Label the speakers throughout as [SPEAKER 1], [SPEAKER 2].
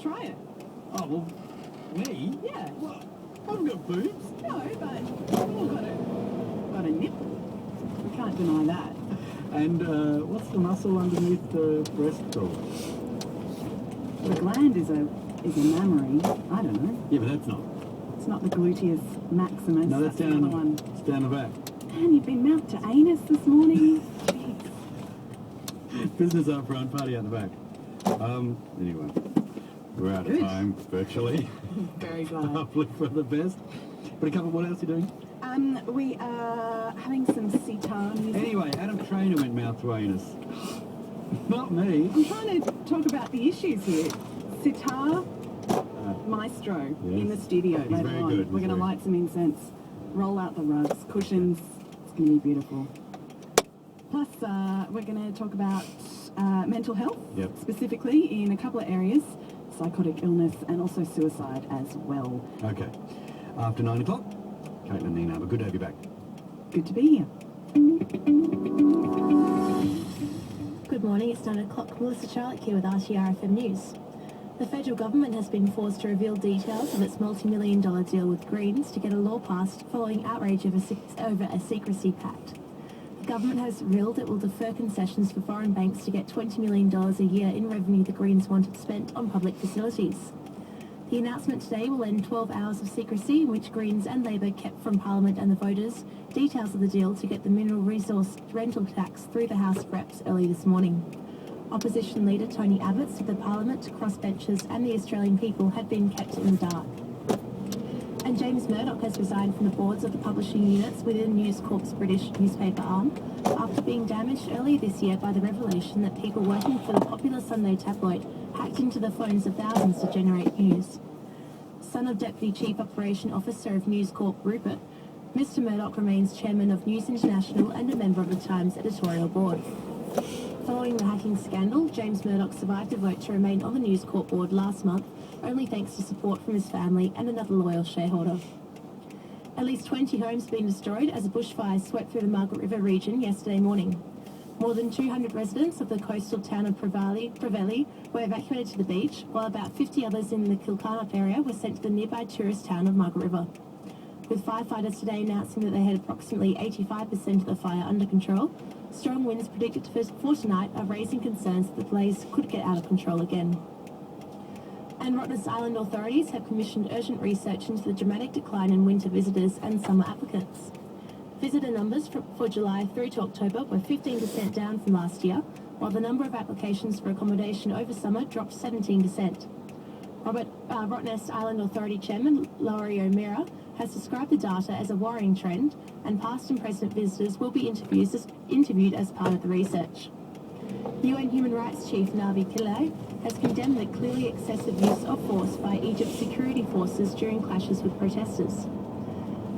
[SPEAKER 1] Try it.
[SPEAKER 2] Oh, well, me?
[SPEAKER 1] Yeah.
[SPEAKER 2] What? I haven't got boobs.
[SPEAKER 1] No, but we've all got a nipple. We can't deny that.
[SPEAKER 2] And what's the muscle underneath the breast called?
[SPEAKER 1] The gland is a mammary. I don't know.
[SPEAKER 2] Yeah, but that's not.
[SPEAKER 1] It's not the gluteus maximus.
[SPEAKER 2] No, that's
[SPEAKER 1] the
[SPEAKER 2] down.
[SPEAKER 1] other one.
[SPEAKER 2] It's down the back.
[SPEAKER 1] Man, you've been mouth to anus this morning.
[SPEAKER 2] Business up front, party out the back. Anyway, we're out of time, virtually.
[SPEAKER 1] Very glad.
[SPEAKER 2] Hopefully for the best. But a couple, what else are you doing?
[SPEAKER 1] We are having some sitar music.
[SPEAKER 2] Anyway, Adam Trainer went mouth to anus. Not me.
[SPEAKER 1] I'm trying to talk about the issues here. Sitar maestro in the studio
[SPEAKER 2] He's
[SPEAKER 1] later
[SPEAKER 2] very
[SPEAKER 1] on.
[SPEAKER 2] good.
[SPEAKER 1] We're going to light some incense, roll out the rugs, cushions. It's going to be beautiful. Plus, we're going to talk about mental health, specifically in a couple of areas, psychotic illness and also suicide as well.
[SPEAKER 2] Okay. After 9 o'clock, Caitlin and Nina, but good to have you back.
[SPEAKER 1] Good to be here.
[SPEAKER 3] Good morning, it's 9 o'clock. Melissa Charlotte here with RTRFM News. The federal government has been forced to reveal details of its multi-million-dollar deal with Greens to get a law passed following outrage over a secrecy pact. The government has revealed it will defer concessions for foreign banks to get $20 million a year in revenue the Greens wanted spent on public facilities. The announcement today will end 12 hours of secrecy in which Greens and Labor kept from Parliament and the voters details of the deal to get the mineral resource rental tax through the House of Reps early this morning. Opposition leader Tony Abbott said the Parliament, crossbenchers and the Australian people had been kept in the dark. And James Murdoch has resigned from the boards of the publishing units within News Corp's British newspaper arm after being damaged earlier this year by the revelation that people working for the popular Sunday tabloid hacked into the phones of thousands to generate news. Son of Deputy Chief Operation Officer of News Corp Rupert, Mr Murdoch remains Chairman of News International and a member of the Times editorial board. Following the hacking scandal, James Murdoch survived a vote to remain on the News Corp board last month, only thanks to support from his family and another loyal shareholder. At least 20 homes have been destroyed as a bushfire swept through the Margaret River region yesterday morning. More than 200 residents of the coastal town of Prevelli were evacuated to the beach, while about 50 others in the Kilcarnock area were sent to the nearby tourist town of Margaret River. With firefighters today announcing that they had approximately 85% of the fire under control, strong winds predicted for tonight are raising concerns that the blaze could get out of control again. And Rottnest Island authorities have commissioned urgent research into the dramatic decline in winter visitors and summer applicants. Visitor numbers for July through to October were 15% down from last year, while the number of applications for accommodation over summer dropped 17%. Rottnest Island Authority Chairman Laurie O'Meara has described the data as a worrying trend, and past and present visitors will be interviewed as part of the research. UN Human Rights Chief Navi Pillay has condemned the clearly excessive use of force by Egypt's security forces during clashes with protesters.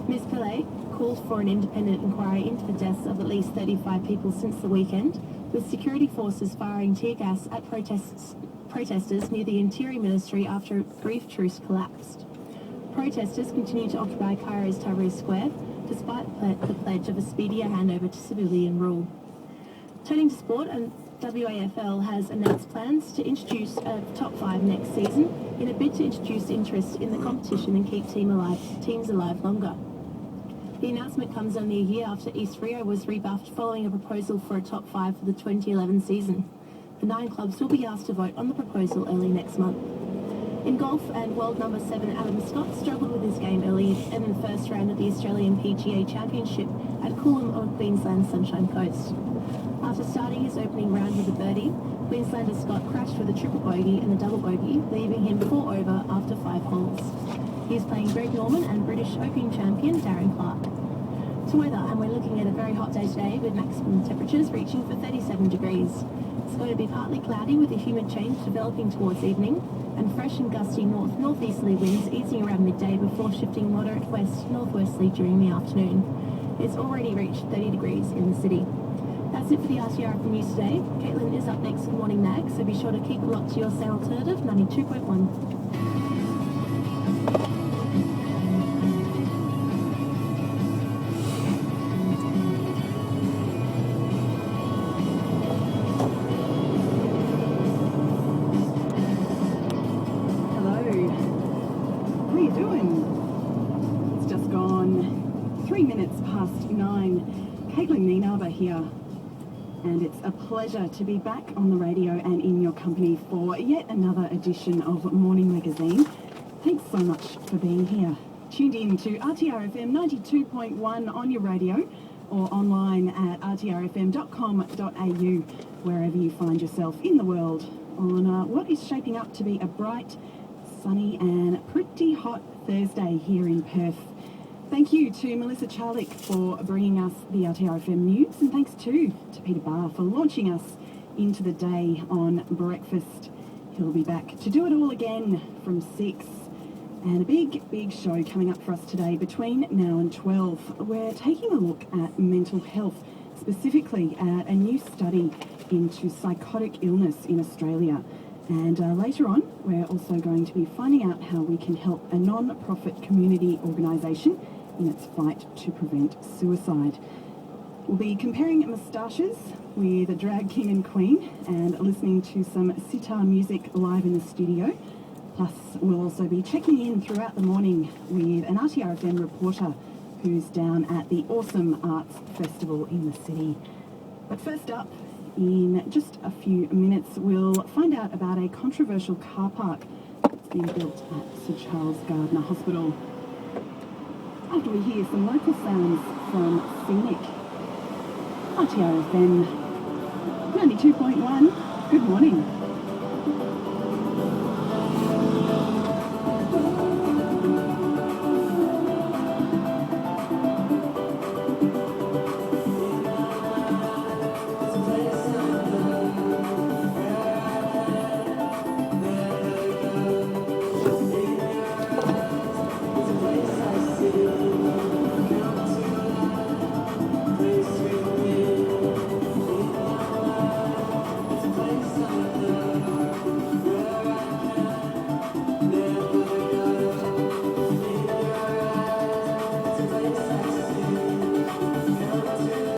[SPEAKER 3] Ms Pillay called for an independent inquiry into the deaths of at least 35 people since the weekend, with security forces firing tear gas at protesters near the Interior Ministry after a brief truce collapsed. Protesters continue to occupy Cairo's Tahrir Square, despite the pledge of a speedier handover to civilian rule. Turning to sport, and WAFL has announced plans to introduce a top 5 next season in a bid to introduce interest in the competition and keep teams alive longer. The announcement comes only a year after East Rio was rebuffed following a proposal for a top 5 for the 2011 season. The 9 clubs will be asked to vote on the proposal early next month. In golf, and world number 7 Adam Scott struggled with his game early in the first round of the Australian PGA Championship at Coolum on Queensland's Sunshine Coast. After starting his opening round with a birdie, Queenslander Scott crashed with a triple bogey and a double bogey, leaving him 4 over after 5 holes. He is playing Greg Norman and British Open champion Darren Clark. To weather, and we're looking at a very hot day today with maximum temperatures reaching for 37 degrees. It's going to be partly cloudy with a humid change developing towards evening, and fresh and gusty northeasterly winds easing around midday before shifting moderate west-northwesterly during the afternoon. It's already reached 30 degrees in the city. That's it for the RTR News today. Caitlin is up next with Morning Mag, so be sure to keep it locked to your sound alternative 92.1.
[SPEAKER 1] Caitlin Nienaber here, and it's a pleasure to be back on the radio and in your company for yet another edition of Morning Magazine. Thanks so much for being here. Tuned in to RTRFM 92.1 on your radio or online at rtrfm.com.au, wherever you find yourself in the world on what is shaping up to be a bright, sunny and pretty hot Thursday here in Perth. Thank you to Melissa Charlick for bringing us the RTRFM news, and thanks too to Peter Barr for launching us into the day on breakfast. He'll be back to do it all again from 6. And a big show coming up for us today between now and 12. We're taking a look at mental health, specifically at a new study into psychotic illness in Australia. And later on, we're also going to be finding out how we can help a non-profit community organisation in its fight to prevent suicide. We'll be comparing moustaches with a drag king and queen and listening to some sitar music live in the studio. Plus, we'll also be checking in throughout the morning with an RTRFM reporter who's down at the awesome Arts Festival in the city. But first up, in just a few minutes, we'll find out about a controversial car park that's being built at Sir Charles Gardner Hospital. After we hear some local sounds from Scenic. RTRFM 92.1, good morning.